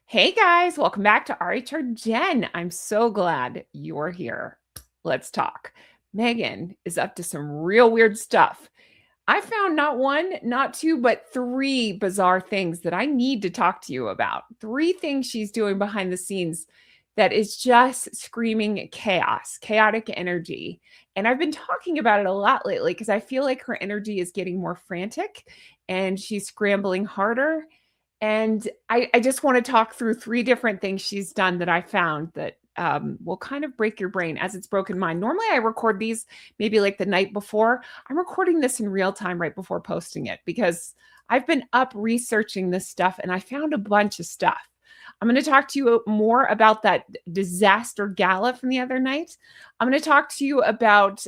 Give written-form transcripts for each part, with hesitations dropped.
Hey guys, welcome back to rhrjen. I'm so glad you're here. Let's talk. Meghan is up to some real weird stuff. I found not one, not two, but three bizarre things that I need to talk to you about. Three things she's doing behind the scenes that is just screaming chaos, chaotic energy. And I've been talking about it a lot lately because I feel like her energy is getting more frantic and she's scrambling harder. And I just want to talk through three different things she's done that I found that will kind of break your brain as it's broken mine. Normally, I record these maybe like the night before. I'm recording this in real time right before posting it because I've been up researching this stuff and I found a bunch of stuff. I'm going to talk to you more about that disaster gala from the other night. I'm going to talk to you about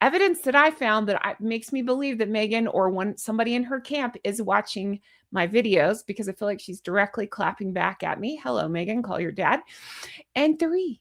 evidence that I found that makes me believe that Meghan or somebody in her camp is watching my videos because I feel like she's directly clapping back at me. Hello, Meghan, call your dad. And three,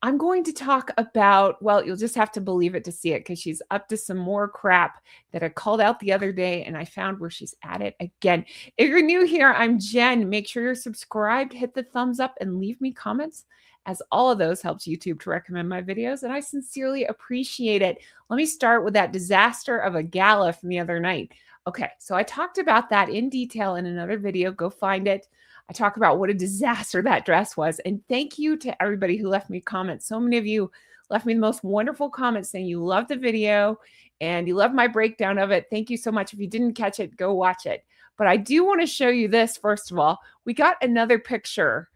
I'm going to talk about, well, you'll just have to believe it to see it because she's up to some more crap that I called out the other day and I found where she's at it again. If you're new here, I'm Jen. Make sure you're subscribed, hit the thumbs up, and leave me comments, as all of those helps YouTube to recommend my videos, and I sincerely appreciate it. Let me start with that disaster of a gala from the other night. Okay, so I talked about that in detail in another video. Go find it. I talk about what a disaster that dress was. And thank you to everybody who left me comments. So many of you left me the most wonderful comments saying you love the video and you love my breakdown of it. Thank you so much. If you didn't catch it, go watch it. But I do want to show you this, first of all. We got another picture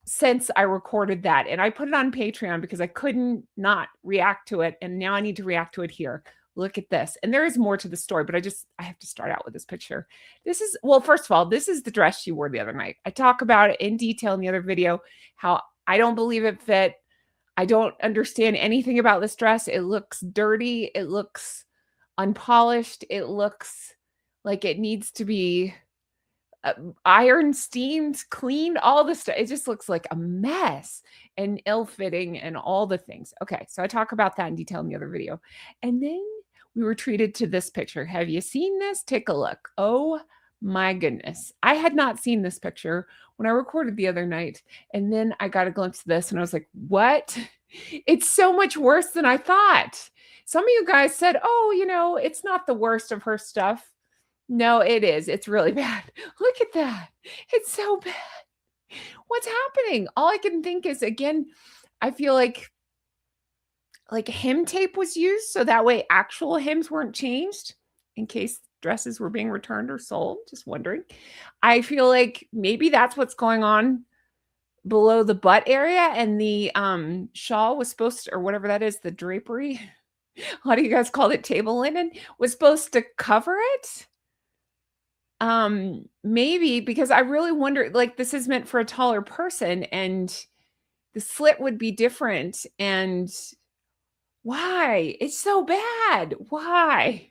since I recorded that. And I put it on Patreon because I couldn't not react to it. And now I need to react to it here. Look at this. And there is more to the story, but I have to start out with this picture. This is, well, first of all, this is the dress she wore the other night. I talk about it in detail in the other video, how I don't believe it fit. I don't understand anything about this dress. It looks dirty. It looks unpolished. It looks like it needs to be iron, steamed, cleaned, all the stuff. It just looks like a mess and ill-fitting and all the things. Okay, so I talk about that in detail in the other video. And then we were treated to this picture. Have you seen this? Take a look. Oh my goodness. I had not seen this picture when I recorded the other night. And then I got a glimpse of this and I was like, what? It's so much worse than I thought. Some of you guys said, oh, it's not the worst of her stuff. No, it is. It's really bad. Look at that. It's so bad. What's happening? All I can think is, again, I feel like hem tape was used so that way actual hems weren't changed in case dresses were being returned or sold. Just wondering. I feel like maybe that's what's going on below the butt area, and the shawl was supposed to, or whatever that is, the drapery. A lot of you guys called it table linen, was supposed to cover it. Maybe because I really wonder, like, this is meant for a taller person and the slit would be different. And why? It's so bad. Why?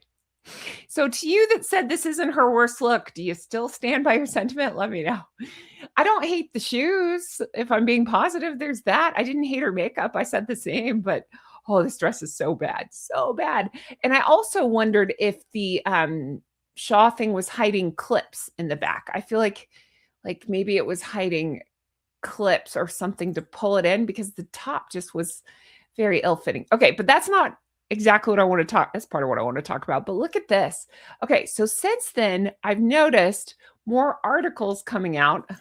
So to you that said this isn't her worst look, do you still stand by your sentiment? Let me know. I don't hate the shoes. If I'm being positive, there's that. I didn't hate her makeup. I said the same, but oh, this dress is so bad. So bad. And I also wondered if the shawl thing was hiding clips in the back. I feel like maybe it was hiding clips or something to pull it in because the top just was very ill-fitting. Okay, but that's not exactly what I want to talk. That's part of what I want to talk about. But look at this. Okay, so since then, I've noticed more articles coming out,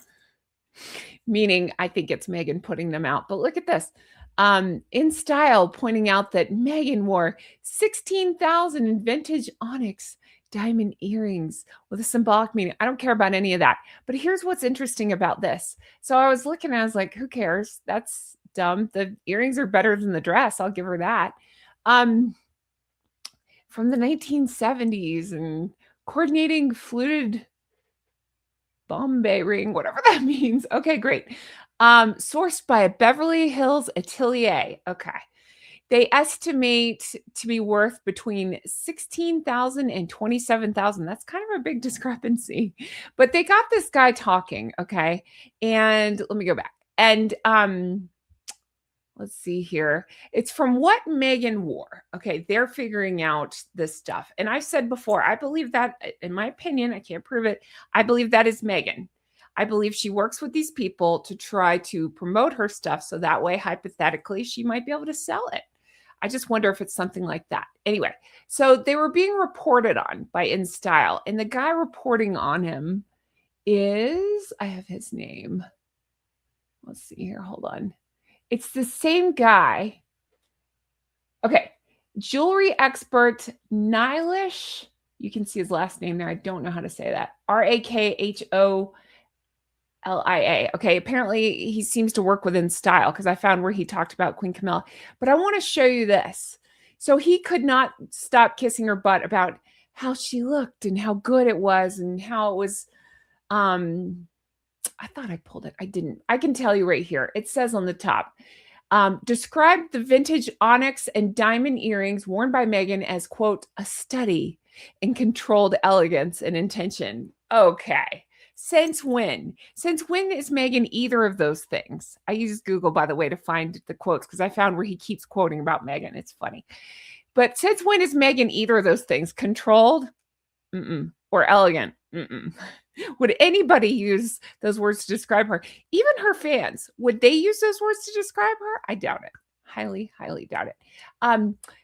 meaning I think it's Meghan putting them out. But look at this. In Style pointing out that Meghan wore 16,000 in vintage onyx diamond earrings with a symbolic meaning. I don't care about any of that. But here's what's interesting about this. So I was looking, I was like, who cares? That's dumb. The earrings are better than the dress. I'll give her that. From the 1970s and coordinating fluted Bombay ring, whatever that means. Okay, great. Sourced by a Beverly Hills atelier. Okay. They estimate to be worth between 16,000 and 27,000. That's kind of a big discrepancy. But they got this guy talking, okay? And let me go back. And let's see here. It's from what Meghan wore. Okay, they're figuring out this stuff. And I've said before, I believe that, in my opinion, I can't prove it, I believe that is Meghan. I believe she works with these people to try to promote her stuff. So that way, hypothetically, she might be able to sell it. I just wonder if it's something like that. Anyway, so they were being reported on by InStyle, and the guy reporting on him is, I have his name. Let's see here. Hold on. It's the same guy. Okay. Jewelry expert Nylish. You can see his last name there. I don't know how to say that. Rakholia. Okay, apparently he seems to work within style because I found where he talked about Queen Camilla. But I want to show you this. So he could not stop kissing her butt about how she looked and how good it was and how it was. I thought I pulled it. I didn't. I can tell you right here. It says on the top. Described the vintage onyx and diamond earrings worn by Meghan as, quote, a study in controlled elegance and intention. Okay. Since when? Since when is Meghan either of those things? I use Google, by the way, to find the quotes because I found where he keeps quoting about Meghan. It's funny. But since when is Meghan either of those things? Controlled? Mm-mm. Or elegant? Mm-mm. Would anybody use those words to describe her? Even her fans, would they use those words to describe her? I doubt it. Highly, highly doubt it.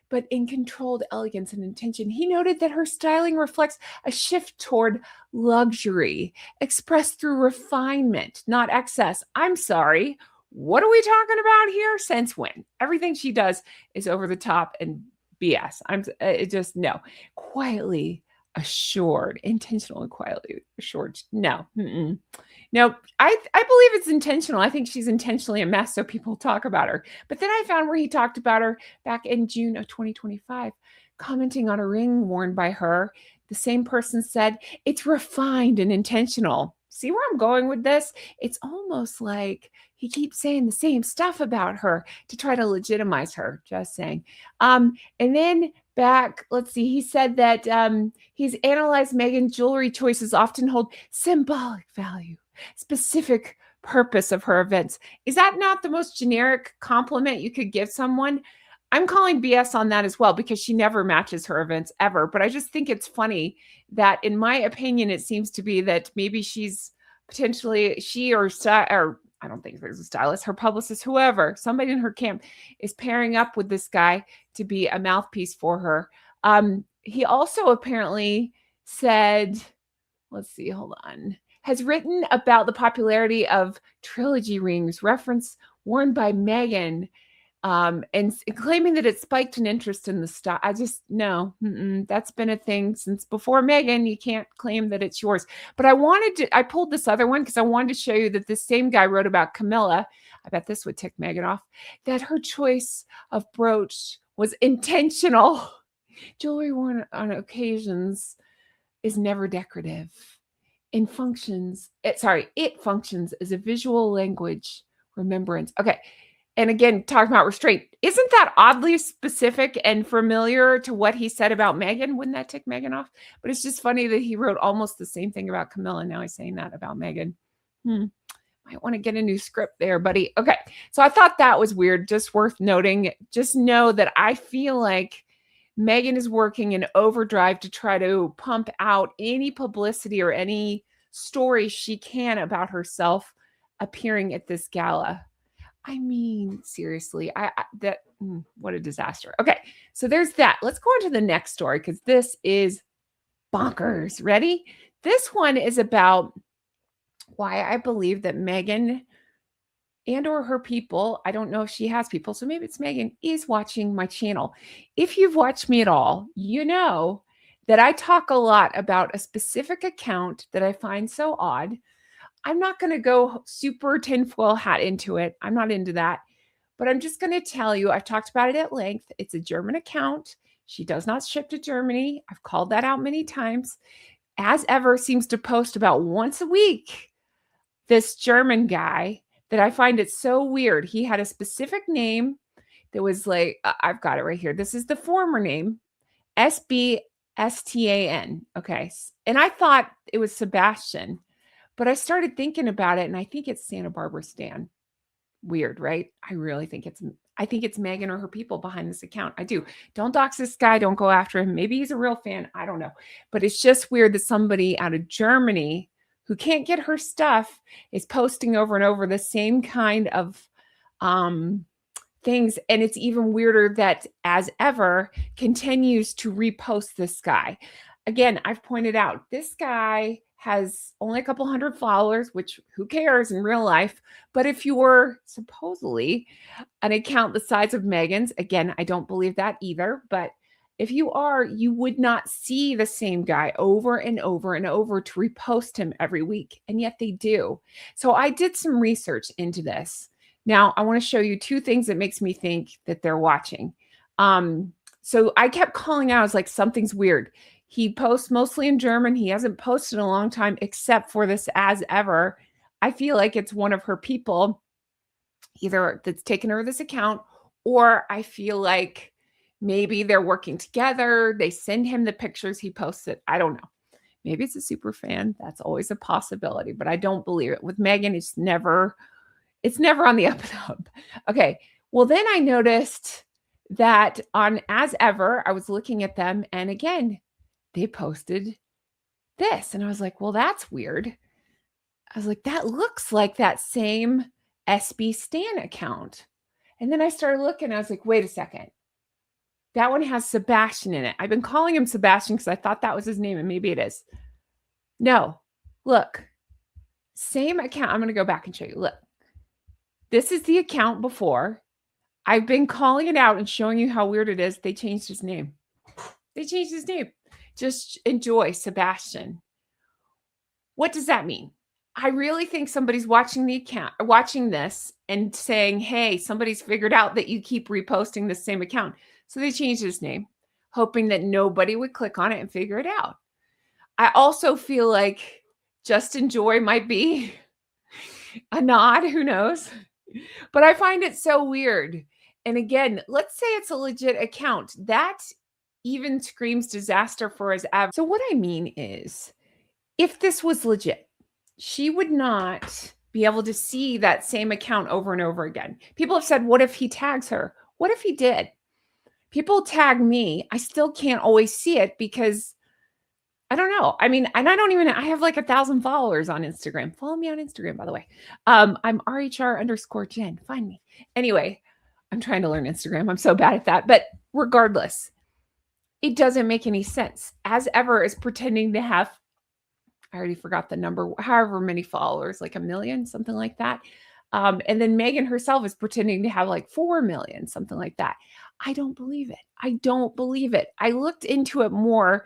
But in controlled elegance and intention, he noted that her styling reflects a shift toward luxury, expressed through refinement, not excess. I'm sorry. What are we talking about here? Since when? Everything she does is over the top and BS. It just, no. Quietly assured, intentional and quietly assured. No. Mm-mm. No, I believe it's intentional. I think she's intentionally a mess so people talk about her. But then I found where he talked about her back in June of 2025, commenting on a ring worn by her. The same person said, it's refined and intentional. See where I'm going with this? It's almost like he keeps saying the same stuff about her to try to legitimize her. Just saying. And then back, let's see, he said that he's analyzed Meghan's jewelry choices often hold symbolic value, specific purpose of her events. Is that not the most generic compliment you could give someone? I'm calling BS on that as well because she never matches her events ever. But I just think it's funny that, in my opinion, it seems to be that maybe she's potentially, or I don't think there's a stylist, her publicist, whoever, somebody in her camp is pairing up with this guy to be a mouthpiece for her. He also apparently said, let's see, hold on, has written about the popularity of trilogy rings, reference worn by Meghan, and claiming that it spiked an interest in the style. I just, no, that's been a thing since before Meghan. You can't claim that it's yours. But I pulled this other one because I wanted to show you that this same guy wrote about Camilla. I bet this would tick Meghan off, that her choice of brooch was intentional. Jewelry worn on occasions is never decorative. It functions as a visual language remembrance. Okay. And again, talking about restraint, isn't that oddly specific and familiar to what he said about Meghan? Wouldn't that tick Meghan off? But it's just funny that he wrote almost the same thing about Camilla. Now he's saying that about Meghan. Might want to get a new script there, buddy. Okay. So I thought that was weird. Just worth noting. Just know that I feel like Meghan is working in overdrive to try to pump out any publicity or any story she can about herself appearing at this gala. I mean, seriously, what a disaster. Okay, so there's that. Let's go on to the next story because this is bonkers. Ready? This one is about why I believe that Meghan and or her people, I don't know if she has people, so maybe it's Meghan, is watching my channel. If you've watched me at all, you know that I talk a lot about a specific account that I find so odd. I'm not going to go super tinfoil hat into it. I'm not into that. But I'm just going to tell you, I've talked about it at length. It's a German account. She does not ship to Germany. I've called that out many times. As ever, seems to post about once a week. This German guy that I find it so weird. He had a specific name that was like, I've got it right here. This is the former name, SBSTAN. Okay. And I thought it was Sebastian. But I started thinking about it, and I think it's Santa Barbara Stan. Weird, right? I think it's Meghan or her people behind this account. I do. Don't dox this guy. Don't go after him. Maybe he's a real fan. I don't know. But it's just weird that somebody out of Germany who can't get her stuff is posting over and over the same kind of things. And it's even weirder that As Ever continues to repost this guy. Again, I've pointed out this guy has only a couple hundred followers, which who cares in real life? But if you were supposedly an account the size of Meghan's, again, I don't believe that either, but if you are, you would not see the same guy over and over and over to repost him every week. And yet they do. So I did some research into this. Now I want to show you two things that makes me think that they're watching. So I kept calling out, I was like, something's weird. He posts mostly in German. He hasn't posted in a long time, except for this As Ever. I feel like it's one of her people, either that's taken over this account, or I feel like maybe they're working together. They send him the pictures he posted. I don't know. Maybe it's a super fan. That's always a possibility, but I don't believe it. With Meghan, it's never on the up and up. Okay. Well, then I noticed that on As Ever, I was looking at them, and again, they posted this. And I was like, well, that's weird. I was like, that looks like that same SB Stan account. And then I started looking, I was like, wait a second. That one has Sebastian in it. I've been calling him Sebastian because I thought that was his name, and maybe it is. No, look, same account. I'm going to go back and show you. Look, this is the account before. I've been calling it out and showing you how weird it is. They changed his name. Just enjoy Sebastian. What does that mean? I really think somebody's watching the account, watching this and saying, hey, somebody's figured out that you keep reposting the same account. So they changed his name, hoping that nobody would click on it and figure it out. I also feel like Just Enjoy might be a nod, who knows? But I find it so weird. And again, let's say it's a legit account. That even screams disaster for As Ever. So what I mean is, if this was legit, she would not be able to see that same account over and over again. People have said, what if he tags her? What if he did? People tag me. I still can't always see it because I don't know. I mean, and I have like 1,000 followers on Instagram. Follow me on Instagram, by the way. I'm rhr_Jenn. Find me. Anyway, I'm trying to learn Instagram. I'm so bad at that. But regardless, it doesn't make any sense. As Ever is pretending to have, I already forgot the number, however many followers, like 1 million, something like that. And then Meghan herself is pretending to have like 4 million, something like that. I don't believe it. I looked into it more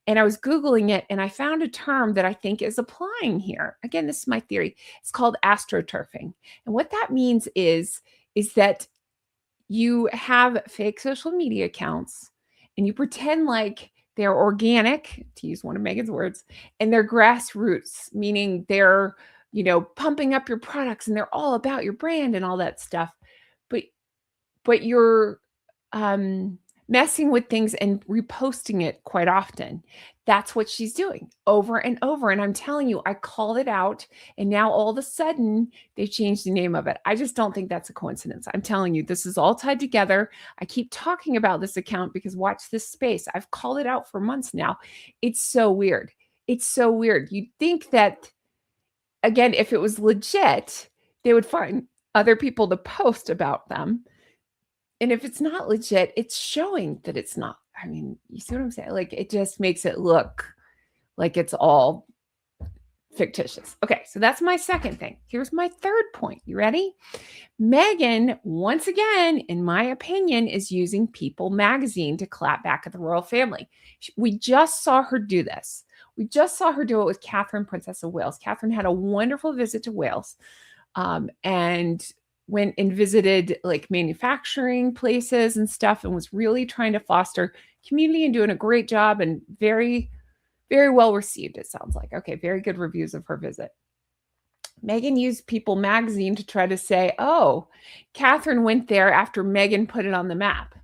and I was Googling it, and I found a term that I think is applying here. Again, this is my theory. It's called astroturfing. And what that means is that you have fake social media accounts and you pretend like they're organic, to use one of Meghan's words, and they're grassroots, meaning they're, pumping up your products and they're all about your brand and all that stuff. But you're messing with things and reposting it quite often. That's what she's doing over and over. And I'm telling you, I called it out, and now all of a sudden they've changed the name of it. I just don't think that's a coincidence. I'm telling you, this is all tied together. I keep talking about this account because watch this space. I've called it out for months now. It's so weird. You'd think that, again, if it was legit, they would find other people to post about them. And if it's not legit, it's showing that it's not. I mean, you see what I'm saying? Like, it just makes it look like it's all fictitious. Okay, so that's my second thing. Here's my third point. You ready? Meghan, once again, in my opinion, is using People magazine to clap back at the royal family. We just saw her do this. We just saw her do it with Catherine, Princess of Wales. Catherine had a wonderful visit to Wales and went and visited like manufacturing places and stuff, and was really trying to foster community and doing a great job, and very, very well received, it sounds like. Okay, very good reviews of her visit. Meghan used People magazine to try to say, oh, Catherine went there after Meghan put it on the map.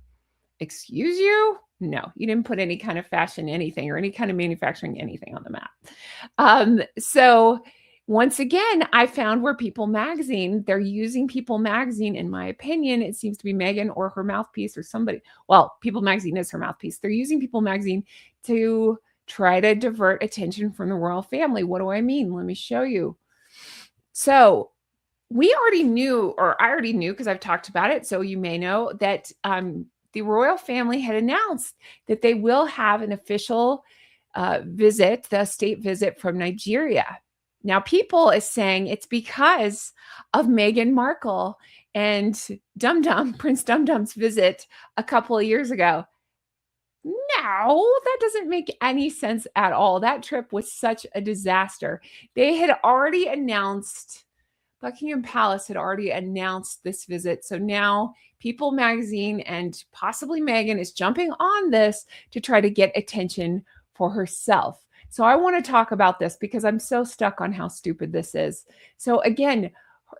Excuse you? No, you didn't put any kind of fashion anything or any kind of manufacturing anything on the map. So once again, I found where People magazine, they're using People magazine, in my opinion, it seems to be Meghan or her mouthpiece or somebody. Well, People magazine is her mouthpiece. They're using People magazine to try to divert attention from the royal family. What do I mean? Let me show you. So we already knew, or I already knew because I've talked about it, so you may know that the royal family had announced that they will have an official visit, the state visit from Nigeria. Now, people is saying it's because of Meghan Markle and Prince Dum Dum's visit a couple of years ago. No, that doesn't make any sense at all. That trip was such a disaster. They had already announced, Buckingham Palace had already announced this visit. So now People magazine and possibly Meghan is jumping on this to try to get attention for herself. So I want to talk about this because I'm so stuck on how stupid this is. So again,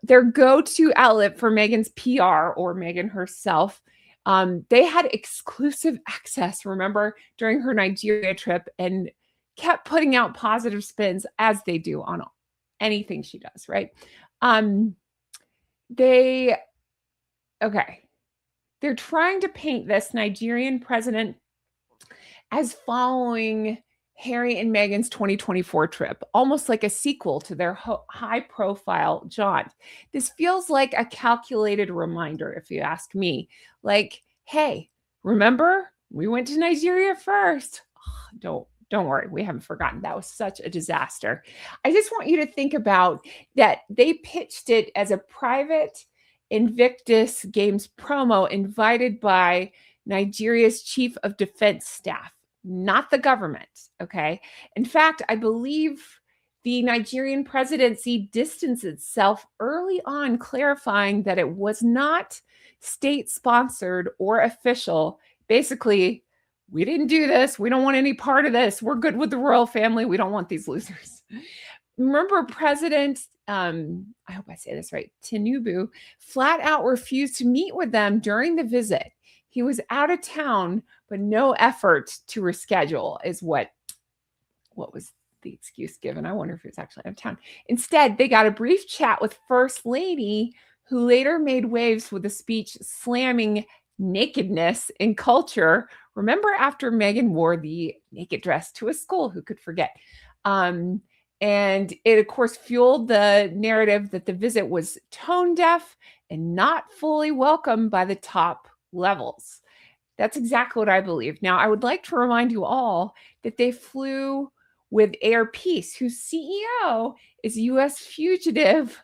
their go-to outlet for Meghan's PR, or Meghan herself, they had exclusive access, remember, during her Nigeria trip, and kept putting out positive spins as they do on anything she does, right? They're trying to paint this Nigerian president as following Harry and Meghan's 2024 trip, almost like a sequel to their high-profile jaunt. This feels like a calculated reminder, if you ask me. Like, hey, remember? We went to Nigeria first. Oh, don't worry, we haven't forgotten. That was such a disaster. I just want you to think about that they pitched it as a private Invictus Games promo invited by Nigeria's Chief of Defense Staff, not the government, okay? In fact, I believe the Nigerian presidency distanced itself early on, clarifying that it was not state-sponsored or official. Basically, we didn't do this. We don't want any part of this. We're good with the royal family. We don't want these losers. Remember, President, I hope I say this right, Tinubu, flat out refused to meet with them during the visit. He was out of town, but no effort to reschedule is what was the excuse given. I wonder if he was actually out of town. Instead, they got a brief chat with First Lady, who later made waves with a speech slamming nakedness in culture. Remember, after Meghan wore the naked dress to a school, who could forget? And it, of course, fueled the narrative that the visit was tone deaf and not fully welcomed by the top levels. That's exactly what I believe. Now, I would like to remind you all that they flew with Air Peace, whose CEO is a U.S. fugitive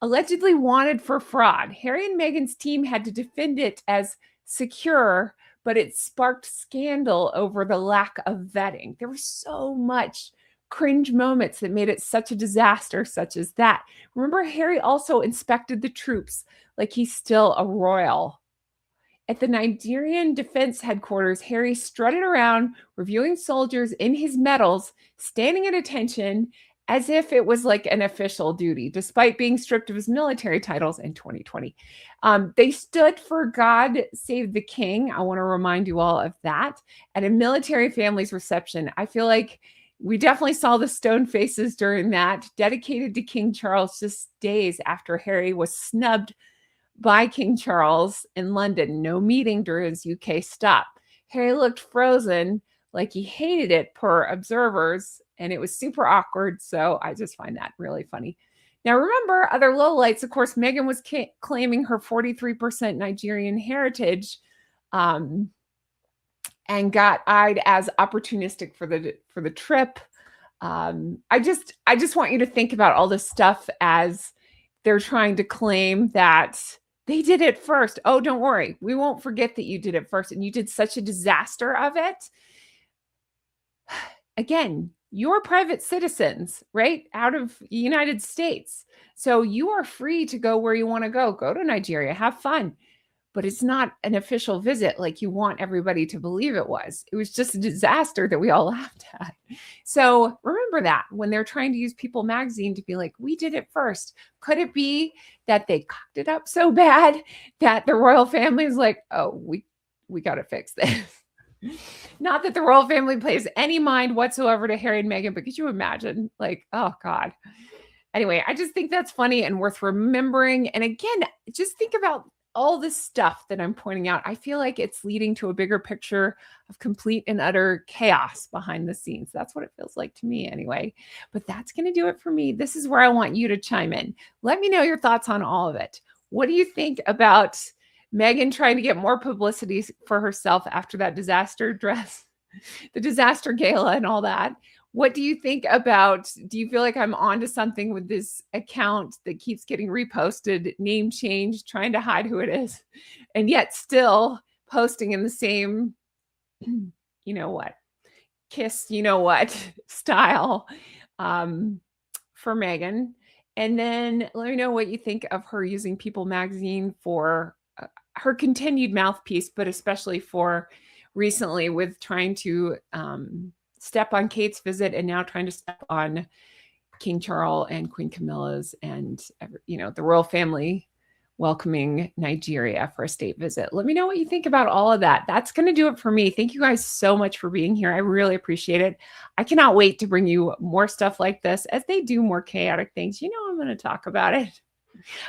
allegedly wanted for fraud. Harry and Meghan's team had to defend it as secure, but it sparked scandal over the lack of vetting. There was so much cringe moments that made it such a disaster, such as that. Remember, Harry also inspected the troops like he's still a royal. At the Nigerian Defense Headquarters, Harry strutted around reviewing soldiers in his medals, standing at attention as if it was like an official duty, despite being stripped of his military titles in 2020. They stood for God Save the King. I want to remind you all of that. At a military family's reception, I feel like we definitely saw the stone faces during that, dedicated to King Charles just days after Harry was snubbed by King Charles in London. No meeting during his UK stop. Harry looked frozen, like he hated it per observers, and it was super awkward. So I just find that really funny. Now, remember, other lowlights, of course, Meghan was claiming her 43% Nigerian heritage, and got eyed as opportunistic for the trip. I just want you to think about all this stuff as they're trying to claim that they did it first. Oh, don't worry. We won't forget that you did it first, and you did such a disaster of it. Again, you're private citizens, right? Out of the United States. So you are free to go where you want to go. Go to Nigeria, have fun. But it's not an official visit like you want everybody to believe it was. It was just a disaster that we all laughed at. So remember that when they're trying to use People magazine to be like, we did it first. Could it be that they cocked it up so bad that the royal family is like, oh, we got to fix this? Not that the royal family pays any mind whatsoever to Harry and Meghan, but could you imagine? Like, oh God. Anyway, I just think that's funny and worth remembering. And again, just think about all this stuff that I'm pointing out, I feel like it's leading to a bigger picture of complete and utter chaos behind the scenes. That's what it feels like to me anyway. But that's going to do it for me. This is where I want you to chime in. Let me know your thoughts on all of it. What do you think about Meghan trying to get more publicity for herself after that disaster dress, the disaster gala and all that? What do you think about, do you feel like I'm onto something with this account that keeps getting reposted, name changed, trying to hide who it is, and yet still posting in the same, you know what, kiss, you know what, style for Meghan? And then let me know what you think of her using People magazine for her continued mouthpiece, but especially for recently with trying to step on Kate's visit and now trying to step on King Charles and Queen Camilla's and, you know, the royal family welcoming Nigeria for a state visit. Let me know what you think about all of that. That's going to do it for me. Thank you guys so much for being here. I really appreciate it. I cannot wait to bring you more stuff like this as they do more chaotic things. You know, I'm going to talk about it.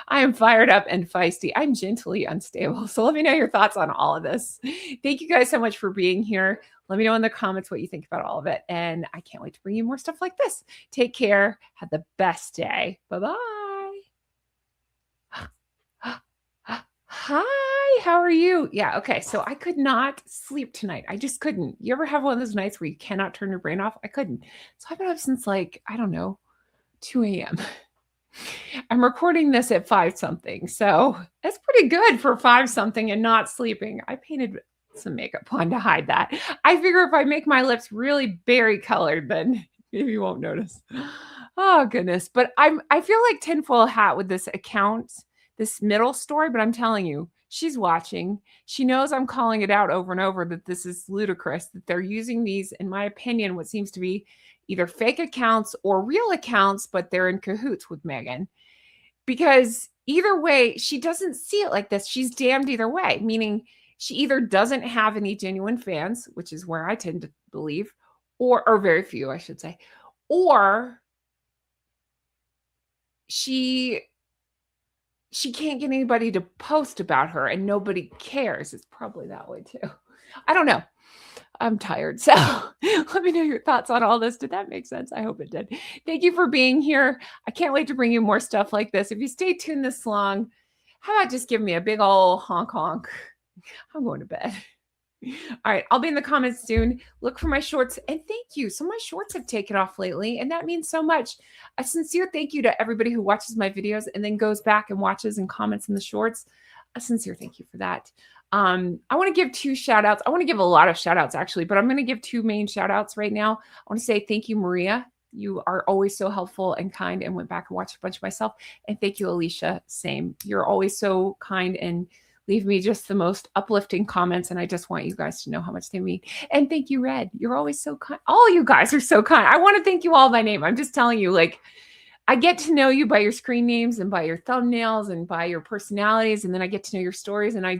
I am fired up and feisty. I'm gently unstable. So let me know your thoughts on all of this. Thank you guys so much for being here. Let me know in the comments what you think about all of it. And I can't wait to bring you more stuff like this. Take care. Have the best day. Bye-bye. Hi, how are you? Yeah, okay. So I could not sleep tonight. I just couldn't. You ever have one of those nights where you cannot turn your brain off? I couldn't. So I've been up since like, I don't know, 2 a.m. I'm recording this at 5 something. So that's pretty good for 5 something and not sleeping. I painted some makeup on to hide that. I figure if I make my lips really berry colored, then maybe you won't notice. Oh goodness. But I feel like tinfoil hat with this account, this middle story, but I'm telling you, she's watching. She knows I'm calling it out over and over that this is ludicrous, that they're using these, in my opinion, what seems to be either fake accounts or real accounts, but they're in cahoots with Meghan. Because either way, she doesn't see it like this. She's damned either way, meaning she either doesn't have any genuine fans, which is where I tend to believe, or very few, I should say, or she can't get anybody to post about her and nobody cares. It's probably that way too. I don't know. I'm tired. So let me know your thoughts on all this. Did that make sense? I hope it did. Thank you for being here. I can't wait to bring you more stuff like this. If you stay tuned this long, how about just give me a big old honk honk? I'm going to bed. All right. I'll be in the comments soon. Look for my shorts. And thank you. So my shorts have taken off lately, and that means so much. A sincere thank you to everybody who watches my videos and then goes back and watches and comments in the shorts. A sincere thank you for that. I want to give 2 shout outs. I want to give a lot of shout outs actually, but I'm going to give 2 main shout outs right now. I want to say thank you, Maria. You are always so helpful and kind, and went back and watched a bunch myself. And thank you, Alicia. Same. You're always so kind and leave me just the most uplifting comments. And I just want you guys to know how much they mean. And thank you, Red. You're always so kind. All you guys are so kind. I want to thank you all by name. I'm just telling you, like, I get to know you by your screen names and by your thumbnails and by your personalities. And then I get to know your stories. And I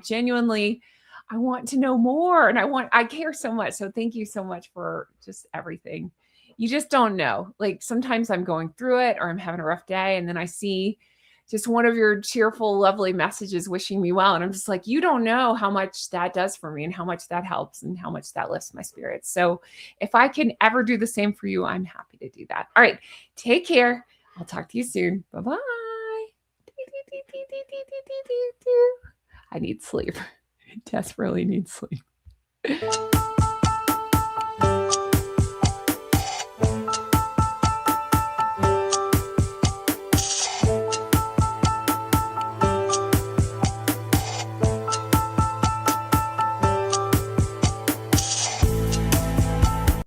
want to know more. And I care so much. So thank you so much for just everything. You just don't know. Like sometimes I'm going through it or I'm having a rough day. And then I see just one of your cheerful, lovely messages wishing me well. And I'm just like, you don't know how much that does for me and how much that helps and how much that lifts my spirits. So if I can ever do the same for you, I'm happy to do that. All right. Take care. I'll talk to you soon. Bye-bye. I need sleep. I desperately need sleep.